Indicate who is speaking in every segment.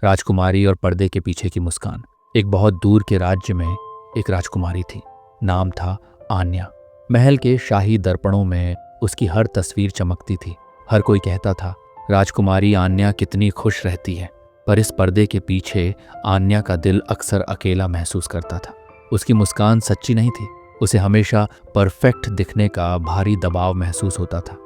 Speaker 1: राजकुमारी और पर्दे के पीछे की मुस्कान। एक बहुत दूर के राज्य में एक राजकुमारी थी। नाम था आन्या। महल के शाही दर्पणों में उसकी हर तस्वीर चमकती थी। हर कोई कहता था, राजकुमारी आन्या कितनी खुश रहती है। पर इस पर्दे के पीछे आन्या का दिल अक्सर अकेला महसूस करता था। उसकी मुस्कान सच्ची नहीं थी। उसे हमेशा परफेक्ट दिखने का भारी दबाव महसूस होता था।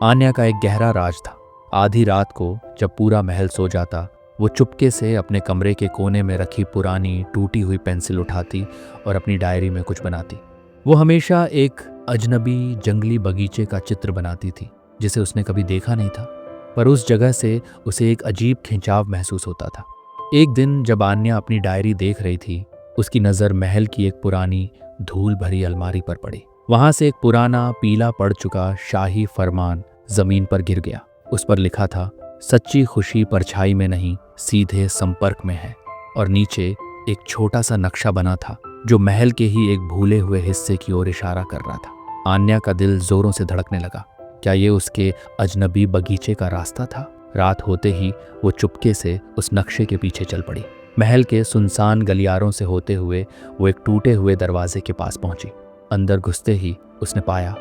Speaker 1: आन्या का एक गहरा राज था। आधी रात को जब पूरा महल सो जाता, वो चुपके से अपने कमरे के कोने में रखी पुरानी टूटी हुई पेंसिल उठाती और अपनी डायरी में कुछ बनाती। वो हमेशा एक अजनबी जंगली बगीचे का चित्र बनाती थी जिसे उसने कभी देखा नहीं था, पर उस जगह से उसे एक अजीब खिंचाव महसूस होता था। एक दिन जब आन्या अपनी डायरी देख रही थी, उसकी नज़र महल की एक पुरानी धूल भरी अलमारी पर पड़ी। वहां से एक पुराना पीला पड़ चुका शाही फरमान जमीन पर गिर गया। उस पर लिखा था, सच्ची खुशी परछाई में नहीं, सीधे संपर्क में है। और नीचे एक छोटा सा नक्शा बना था जो महल के ही एक भूले हुए हिस्से की ओर इशारा कर रहा था। आन्या का दिल जोरों से धड़कने लगा। क्या ये उसके अजनबी बगीचे का रास्ता था? रात होते ही वो चुपके से उस नक्शे के पीछे चल पड़ी। महल के सुनसान गलियारों से होते हुए वो एक टूटे हुए दरवाजे के पास पहुंची। अंदर घुसते ही उसने पाया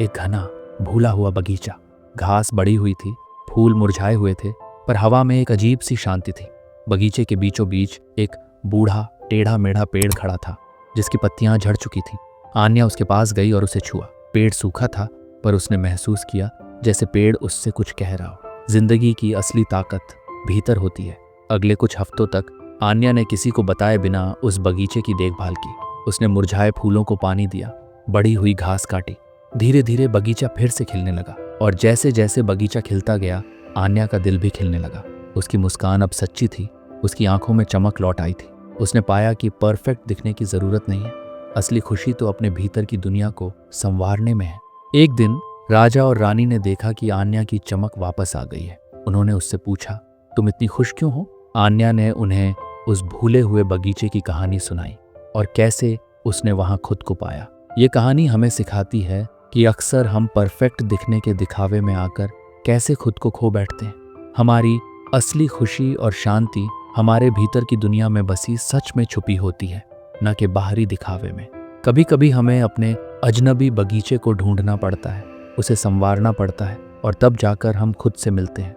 Speaker 1: एक घना भूला हुआ बगीचा। घास बड़ी हुई थी, फूल मुरझाए हुए थे, पर हवा में एक अजीब सी शांति थी। बगीचे के बीचों बीच एक बूढ़ा टेढ़ा मेढ़ा पेड़ खड़ा था जिसकी पत्तियां झड़ चुकी थी। आन्या उसके पास गई और उसे छुआ। पेड़ सूखा था, पर उसने महसूस किया जैसे पेड़ उससे कुछ कह रहा हो। जिंदगी की असली ताकत भीतर होती है। अगले कुछ हफ्तों तक आन्या ने किसी को बताए बिना उस बगीचे की देखभाल की। उसने मुरझाए फूलों को पानी दिया, बड़ी हुई घास काटी। धीरे धीरे बगीचा फिर से खिलने लगा, और जैसे जैसे बगीचा खिलता गया, आन्या का दिल भी खिलने लगा। उसकी मुस्कान अब सच्ची थी। उसकी आंखों में चमक लौट आई थी। उसने पाया कि परफेक्ट दिखने की जरूरत नहीं है। असली खुशी तो अपने भीतर की दुनिया को संवारने में है। एक दिन राजा और रानी ने देखा कि आन्या की चमक वापस आ गई है। उन्होंने उससे पूछा, तुम इतनी खुश क्यों हो? आन्या ने उन्हें उस भूले हुए बगीचे की कहानी सुनाई और कैसे उसने वहां खुद को पाया। ये कहानी हमें सिखाती है कि अक्सर हम परफेक्ट दिखने के दिखावे में आकर कैसे खुद को खो बैठते हैं। हमारी असली खुशी और शांति हमारे भीतर की दुनिया में बसी सच में छुपी होती है, न कि बाहरी दिखावे में। कभी कभी हमें अपने अजनबी बगीचे को ढूंढना पड़ता है, उसे संवारना पड़ता है, और तब जाकर हम खुद से मिलते हैं।